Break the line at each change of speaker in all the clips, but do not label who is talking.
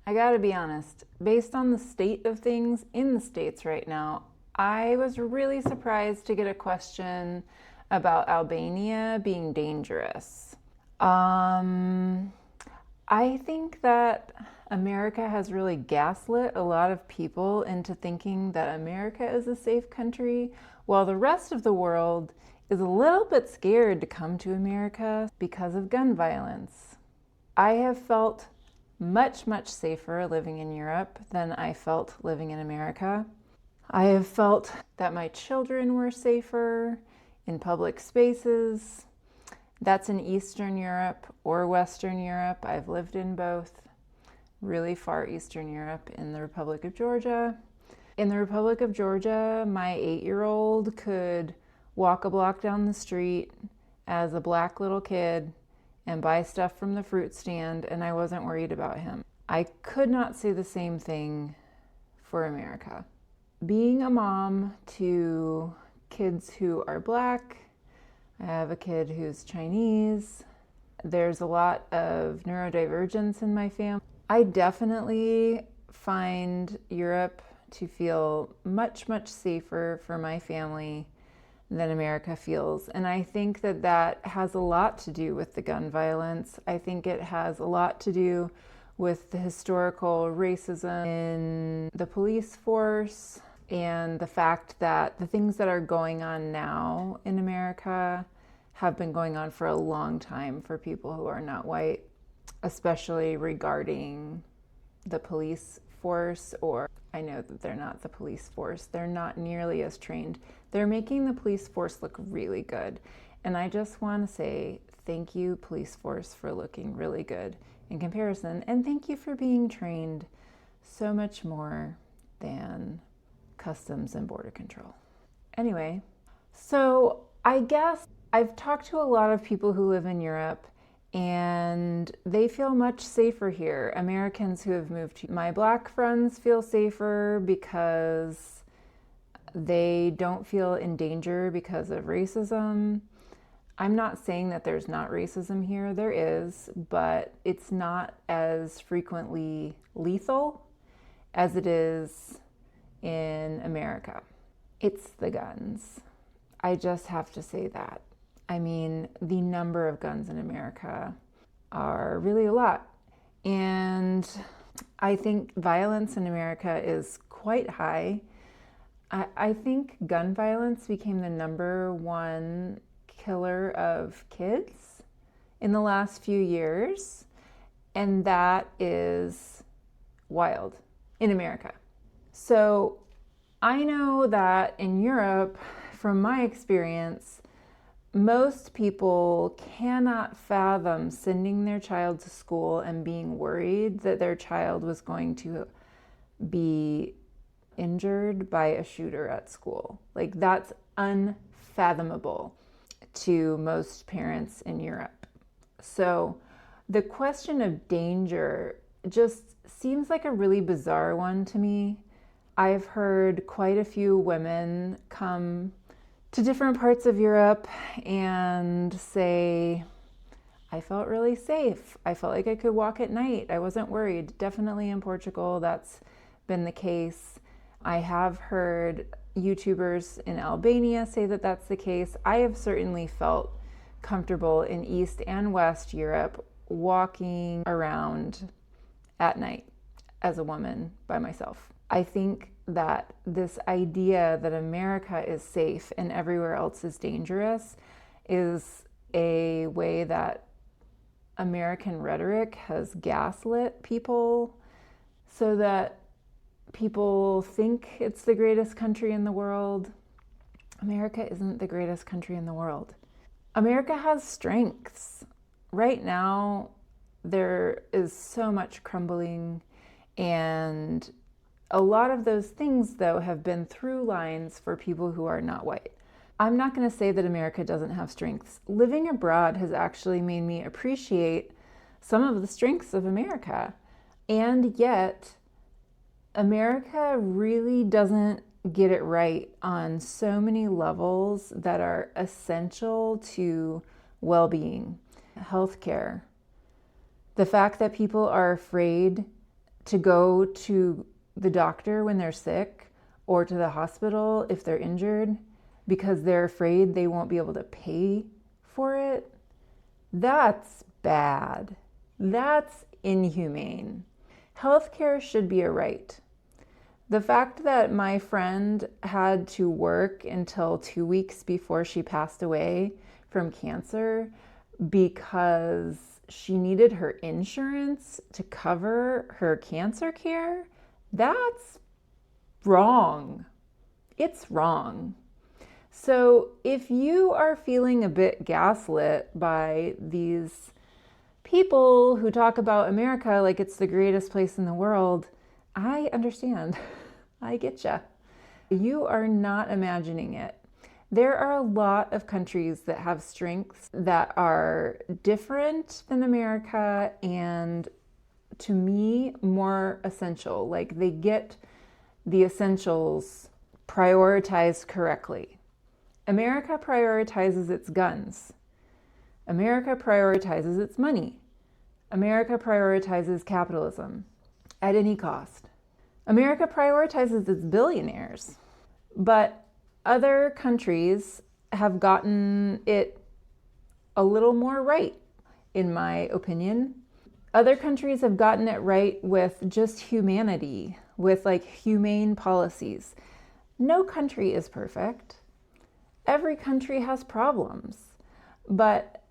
I gotta be honest, based on the state of things in the States right now, I was really surprised to get a question about Albania being dangerous. Um, I think that America has really gaslit a lot of people into thinking that America is a safe country, while the rest of the world is a little bit scared to come to America because of gun violence. I have felt much safer living in Europe than I felt living in America. I have felt that my children were safer in public spaces. That's in Eastern Europe or Western Europe. I've lived in both. Really far Eastern Europe in the Republic of Georgia. In the Republic of Georgia, my 8-year-old could walk a block down the street as a black little kid and buy stuff from the fruit stand, and I wasn't worried about him. I could not say the same thing for America. Being a mom to kids who are black, I have a kid who's Chinese, there's a lot of neurodivergence in my family. I definitely find Europe to feel much safer for my family than America feels. And I think that that has a lot to do with the gun violence. I think it has a lot to do with the historical racism in the police force and the fact that the things that are going on now in America have been going on for a long time for people who are not white, especially regarding the police force. Or I know that they're not the police force. They're not nearly as trained. They're making the police force look really good. And I just want to say thank you, police force, for looking really good in comparison. And thank you for being trained so much more than Customs and Border Control. Anyway, so I guess I've talked to a lot of people who live in Europe and they feel much safer here. Americans who have moved to my black friends feel safer because they don't feel in danger because of racism. I'm not saying that there's not racism here. There is, but it's not as frequently lethal as it is in America. It's the guns. I just have to say that. I mean, the number of guns in America are really a lot. And I think violence in America is quite high. I think gun violence became the number one killer of kids in the last few years. And that is wild in America. So I know that in Europe, from my experience, most people cannot fathom sending their child to school and being worried that their child was going to be injured by a shooter at school. Like, that's unfathomable to most parents in Europe. So the question of danger just seems like a really bizarre one to me. I've heard quite a few women come to different parts of Europe and say, I felt really safe. I felt like I could walk at night. I wasn't worried. Definitely in Portugal, that's been the case. I have heard YouTubers in Albania say that that's the case. I have certainly felt comfortable in East and West Europe walking around at night as a woman by myself. I think that this idea that America is safe and everywhere else is dangerous is a way that American rhetoric has gaslit people so that people think it's the greatest country in the world. America isn't the greatest country in the world. America has strengths. Right now, there is so much crumbling, and a lot of those things, though, have been through lines for people who are not white. I'm not going to say that America doesn't have strengths. Living abroad has actually made me appreciate some of the strengths of America. And yet, America really doesn't get it right on so many levels that are essential to well-being, healthcare. The fact that people are afraid to go to the doctor when they're sick or to the hospital if they're injured because they're afraid they won't be able to pay for it. That's bad. That's inhumane. Healthcare should be a right. The fact that my friend had to work until 2 weeks before she passed away from cancer because she needed her insurance to cover her cancer care, that's wrong. It's wrong. So if you are feeling a bit gaslit by these people who talk about America like it's the greatest place in the world, I understand. I get ya. You are not imagining it. There are a lot of countries that have strengths that are different than America and, to me, more essential. Like they get the essentials prioritized correctly. America prioritizes its guns. America prioritizes its money. America prioritizes capitalism at any cost. America prioritizes its billionaires. But other countries have gotten it a little more right, in my opinion. Other countries have gotten it right with just humanity, with like humane policies. No country is perfect. Every country has problems, but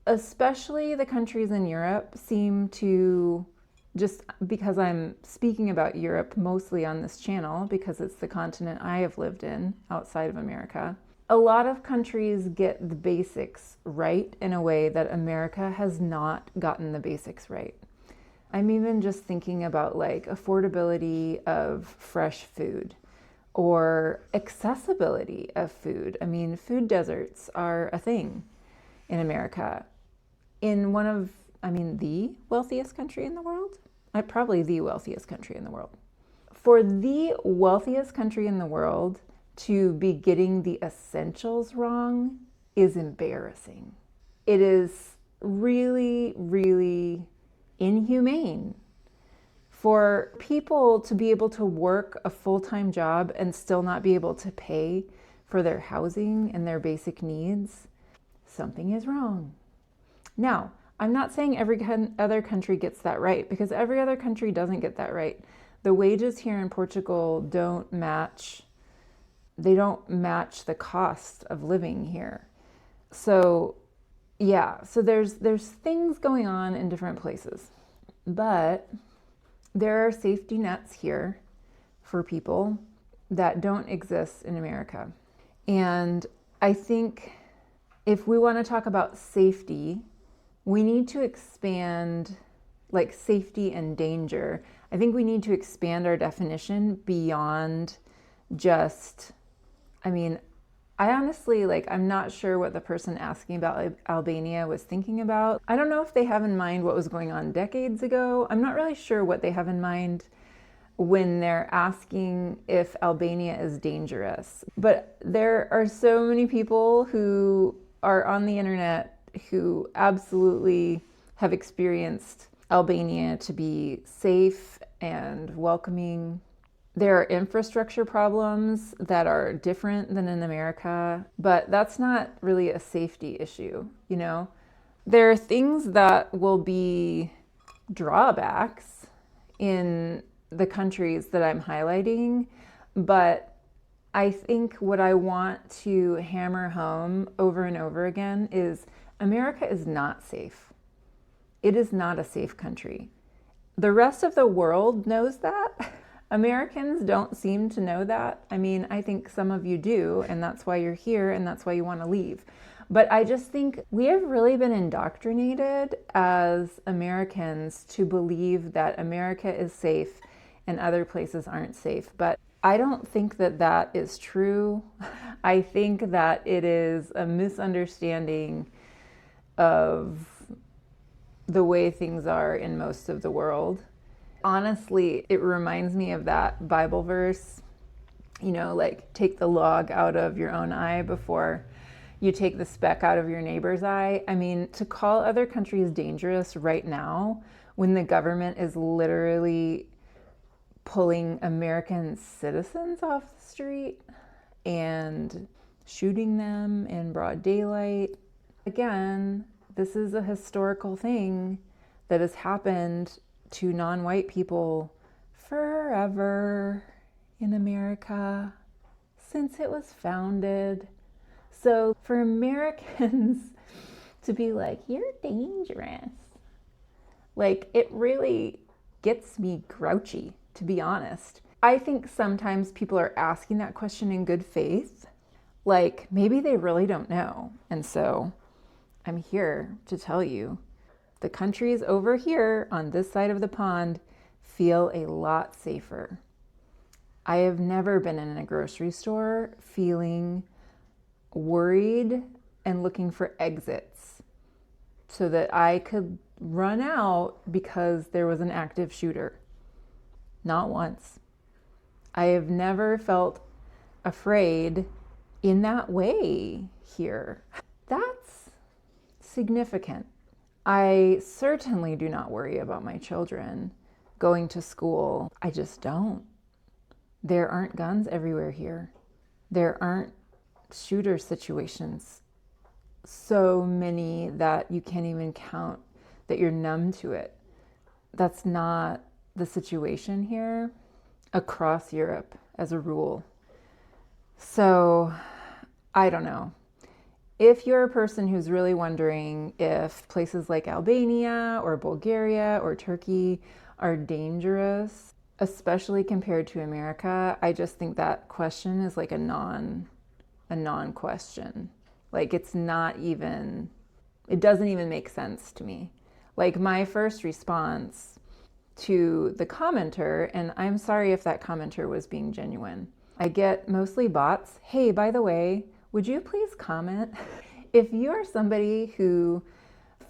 especially the countries in Europe seem to, just because I'm speaking about Europe mostly on this channel because it's the continent I have lived in outside of America, a lot of countries get the basics right in a way that America has not gotten the basics right. I'm even just thinking about like affordability of fresh food or accessibility of food. I mean, food deserts are a thing in America. In the wealthiest country in the world? Probably the wealthiest country in the world. For the wealthiest country in the world to be getting the essentials wrong is embarrassing. It is really, really inhumane for people to be able to work a full-time job and still not be able to pay for their housing and their basic needs. Something is wrong. Now, I'm not saying every other country gets that right, because every other country doesn't get that right. The wages here in Portugal don't match the cost of living here. So yeah, so there's things going on in different places. But there are safety nets here for people that don't exist in America. And I think if we want to talk about safety, we need to expand, like safety and danger. I think we need to expand our definition beyond just, I honestly, I'm not sure what the person asking about Albania was thinking about. I don't know if they have in mind what was going on decades ago. I'm not really sure what they have in mind when they're asking if Albania is dangerous. But there are so many people who are on the internet who absolutely have experienced Albania to be safe and welcoming. There are infrastructure problems that are different than in America, but that's not really a safety issue, you know? There are things that will be drawbacks in the countries that I'm highlighting, but I think what I want to hammer home over and over again is America is not safe. It is not a safe country. The rest of the world knows that. Americans don't seem to know that. I think some of you do, and that's why you're here, and that's why you want to leave. But I just think we have really been indoctrinated as Americans to believe that America is safe and other places aren't safe. But I don't think that that is true. I think that it is a misunderstanding of the way things are in most of the world. Honestly, it reminds me of that Bible verse, take the log out of your own eye before you take the speck out of your neighbor's eye. To call other countries dangerous right now when the government is literally pulling American citizens off the street and shooting them in broad daylight. Again, this is a historical thing that has happened to non-white people forever in America since it was founded. So for Americans to be like, you're dangerous, like, it really gets me grouchy, to be honest. I think sometimes people are asking that question in good faith. Like, maybe they really don't know. And so I'm here to tell you, the countries over here on this side of the pond feel a lot safer. I have never been in a grocery store feeling worried and looking for exits so that I could run out because there was an active shooter. Not once. I have never felt afraid in that way here. That's significant. I certainly do not worry about my children going to school. I just don't. There aren't guns everywhere here. There aren't shooter situations. So many that you can't even count, that you're numb to it. That's not the situation here across Europe as a rule. So I don't know. If you're a person who's really wondering if places like Albania or Bulgaria or Turkey are dangerous, especially compared to America, I just think that question is like a non-question. Like, it's not even, it doesn't even make sense to me. Like, my first response to the commenter, and I'm sorry if that commenter was being genuine, I get mostly bots. Hey, by the way, would you please comment? If you are somebody who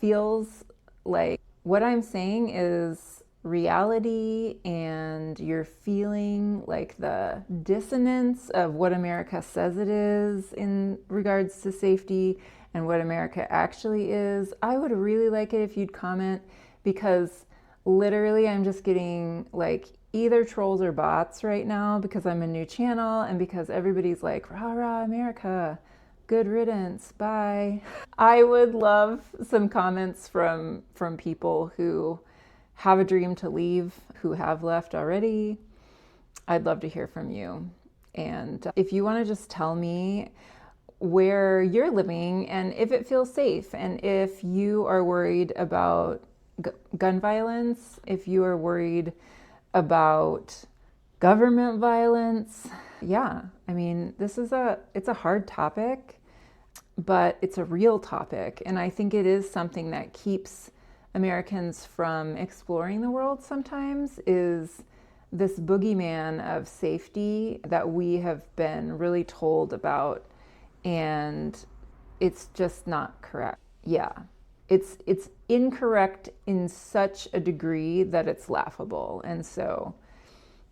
feels like what I'm saying is reality and you're feeling like the dissonance of what America says it is in regards to safety and what America actually is, I would really like it if you'd comment, because literally I'm just getting like either trolls or bots right now because I'm a new channel and because everybody's like, rah rah America, good riddance, bye. I would love some comments from people who have a dream to leave, who have left already. I'd love to hear from you. And if you want to just tell me where you're living and if it feels safe, and if you are worried about gun violence, if you are worried about government violence. Yeah, I mean, it's a hard topic, but it's a real topic. And I think it is something that keeps Americans from exploring the world sometimes, is this boogeyman of safety that we have been really told about. And it's just not correct. Yeah. It's incorrect in such a degree that it's laughable. And so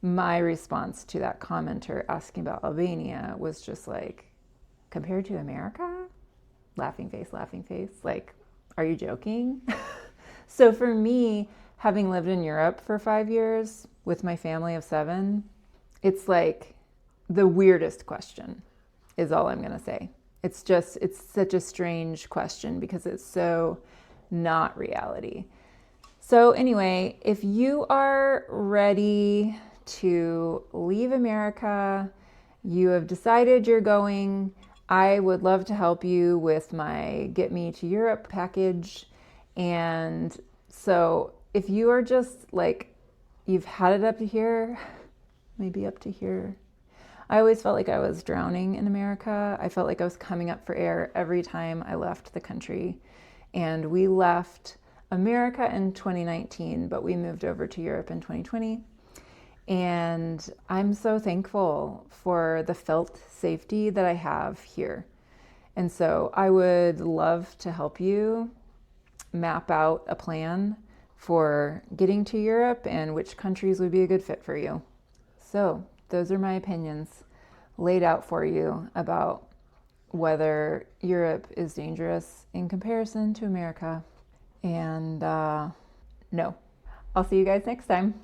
my response to that commenter asking about Albania was just like, compared to America? Laughing face, laughing face. Like, are you joking? So for me, having lived in Europe for 5 years with my family of 7, it's like the weirdest question is all I'm going to say. It's such a strange question because it's so not reality. So anyway, if you are ready to leave America, you have decided you're going, I would love to help you with my Get Me to Europe package. And so if you are just like, you've had it up to here, maybe up to here. I always felt like I was drowning in America. I felt like I was coming up for air every time I left the country. And we left America in 2019, but we moved over to Europe in 2020. And I'm so thankful for the felt safety that I have here. And so I would love to help you map out a plan for getting to Europe and which countries would be a good fit for you. So those are my opinions laid out for you about whether Europe is dangerous in comparison to America. And no, I'll see you guys next time.